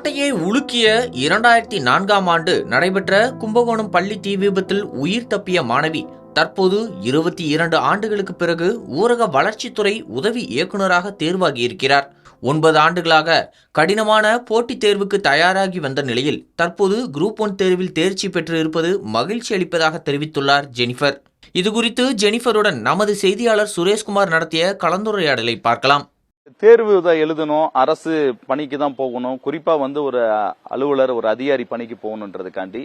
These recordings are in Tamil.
நாட்டையே உலுக்கிய 2004ஆம் ஆண்டு நடைபெற்ற கும்பகோணம் பள்ளி தீ விபத்தில் உயிர் தப்பிய மாணவி தற்போது 22 ஆண்டுகளுக்கு பிறகு ஊரக வளர்ச்சித்துறை உதவி இயக்குநராக தேர்வாகியிருக்கிறார். 9 ஆண்டுகளாக கடினமான போட்டித் தேர்வுக்கு தயாராகி வந்த நிலையில் தற்போது குரூப் 1 தேர்வில் தேர்ச்சி பெற்று இருப்பது மகிழ்ச்சி அளிப்பதாக தெரிவித்துள்ளார் ஜெனிஃபர். இதுகுறித்து ஜெனிஃபருடன் நமது செய்தியாளர் சுரேஷ்குமார் நடத்திய கலந்துரையாடலை பார்க்கலாம். தேர்வு தான் எழுதணும், அரசு பணிக்கு தான் போகணும், குறிப்பா ஒரு அலுவலர் ஒரு அதிகாரி பணிக்கு போகணுன்றதுக்காண்டி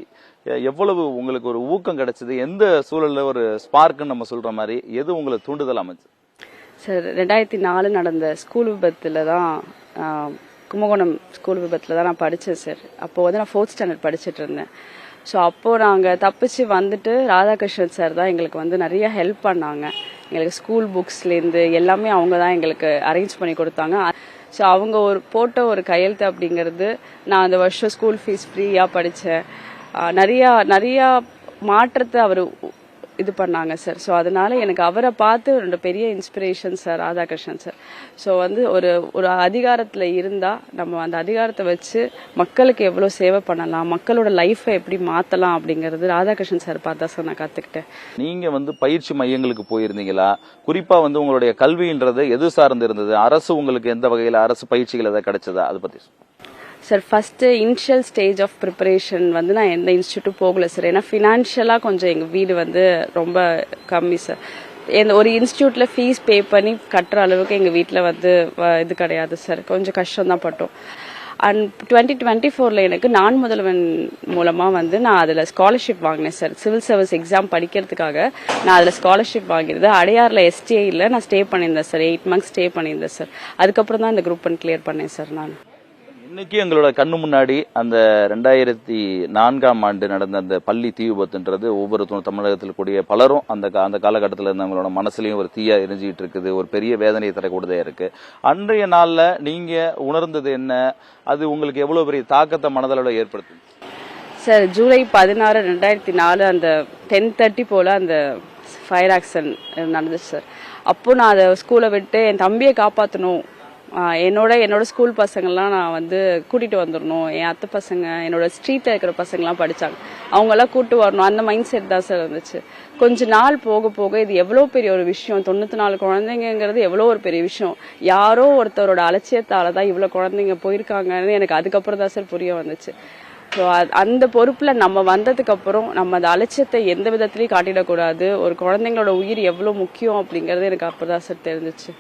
எவ்வளவு உங்களுக்கு ஒரு ஊக்கம் கிடைச்சது? எந்த சூழல்ல ஒரு ஸ்பார்க்னு நம்ம சொல்ற மாதிரி எது உங்களுக்கு தூண்டுதல் அமைச்சு? சார் 2004 நடந்த ஸ்கூல் விபத்துல தான், கும்பகோணம் ஸ்கூல் விபத்துல தான் நான் படித்தேன் சார். அப்போ நான் 4th ஸ்டாண்டர்ட் படிச்சுட்டு இருந்தேன். ஸோ அப்போது நாங்கள் தப்பிச்சு வந்துட்டு ராதாகிருஷ்ணன் சார் தான் எங்களுக்கு நிறைய ஹெல்ப் பண்ணாங்க. எங்களுக்கு ஸ்கூல் புக்ஸ்லேருந்து எல்லாமே அவங்க தான் எங்களுக்கு அரேஞ்ச் பண்ணி கொடுத்தாங்க. ஸோ அவங்க போட்ட ஒரு கையெழுத்து அப்படிங்கிறது, நான் அந்த வருஷம் ஸ்கூல் ஃபீஸ் ஃப்ரீயாக படித்தேன். நிறையா மாற்றத்தை அவர் இது பண்ணாங்க சார். ஸோ அதனால எனக்கு அவரை பார்த்து ஒரு பெரிய inspiration sir Radhakrishnan sir. So ஒரு அதிகாரத்தில் இருந்தால் நம்ம அந்த அதிகாரத்தை வச்சு மக்களுக்கு எவ்வளோ சேவை பண்ணலாம், மக்களோட லைஃப்பை எப்படி மாற்றலாம் அப்படிங்கிறது ராதாகிருஷ்ணன் சார் பார்த்தா சார் நான் கற்றுக்கிட்டேன். நீங்கள் பயிற்சி மையங்களுக்கு போயிருந்தீங்களா? குறிப்பாக உங்களுடைய கல்வின்றது எது சார்ந்து இருந்தது? அரசு உங்களுக்கு எந்த வகையில் அரசு பயிற்சிகள் எதாவது கிடைச்சதா? அதை பற்றி sir, first initial stage of preparation நான் எந்த இன்ஸ்டியூட்டும் போகல சார். ஏன்னா ஃபினான்ஷியலாக கொஞ்சம் எங்கள் வீடு ரொம்ப கம்மி சார். ஒரு இன்ஸ்டியூட்டில் ஃபீஸ் பே பண்ணி கட்டுற அளவுக்கு எங்கள் வீட்டில் இது கிடையாது சார். கொஞ்சம் கஷ்டம்தான் பட்டோம். அண்ட் 2024 எனக்கு நான் முதல்வன் மூலமாக நான் அதில் ஸ்காலர்ஷிப் வாங்கினேன் சார். சிவில் சர்வீஸ் எக்ஸாம் படிக்கிறதுக்காக நான் அதில் ஸ்காலர்ஷிப் வாங்கியிருந்தேன். அடையாரில் எஸ்டிஐயில் நான் ஸ்டே பண்ணியிருந்தேன் சார். 8 months ஸ்டே பண்ணியிருந்தேன் சார். அதுக்கப்புறம் தான் இந்த குரூப் 1 கிளியர் பண்ணேன் சார். நான் இன்னைக்கு எங்களோட கண்ணு முன்னாடி அந்த 2004ஆம் ஆண்டு நடந்த அந்த பள்ளி தீ விபத்துன்றது ஒவ்வொரு தமிழகத்தில் கூடிய பலரும் அந்த காலகட்டத்தில் இருந்தவங்களோட மனசுலயும் ஒரு தீயா எரிஞ்சிட்டு இருக்குது, ஒரு பெரிய வேதனையை தரக்கூடியதா இருக்கு. அன்றைய நாள்ல நீங்க உணர்ந்தது என்ன? அது உங்களுக்கு எவ்வளவு பெரிய தாக்கத்தை மனதளவுல ஏற்படுத்தும்? சார், ஜூலை 16, 2004 அந்த 10:30 போல அந்த ஃபயர் ஆக்சிடென்ட் நடந்துச்சு சார். அப்போ நான் அதை ஸ்கூலை விட்டு என் தம்பியை காப்பாற்றணும், என்னோட ஸ்கூல் பசங்கள்லாம் நான் கூட்டிகிட்டு வந்துடணும், என் அத்தை பசங்க என்னோட ஸ்ட்ரீட்டில் இருக்கிற பசங்கள்லாம் படித்தாங்க, அவங்கெல்லாம் கூப்பிட்டு வரணும், அந்த மைண்ட் செட் தான் சார் இருந்துச்சு. கொஞ்ச நாள் போக போக இது எவ்வளோ பெரிய ஒரு விஷயம், 94 குழந்தைங்கிறது எவ்வளோ ஒரு பெரிய விஷயம், யாரோ ஒருத்தரோட அலட்சியத்தால் தான் இவ்வளோ குழந்தைங்க போயிருக்காங்கன்னு எனக்கு அதுக்கப்புறம் தான் சார் புரிய வந்துச்சு. ஸோ அந்த பொறுப்பில் நம்ம வந்ததுக்கப்புறம் நம்ம அந்த அலட்சியத்தை எந்த விதத்துலையும் காட்டிடக்கூடாது. ஒரு குழந்தைங்களோட உயிர் எவ்வளோ முக்கியம் அப்படிங்கிறது எனக்கு அப்போ தான் சார் தெரிஞ்சிச்சு.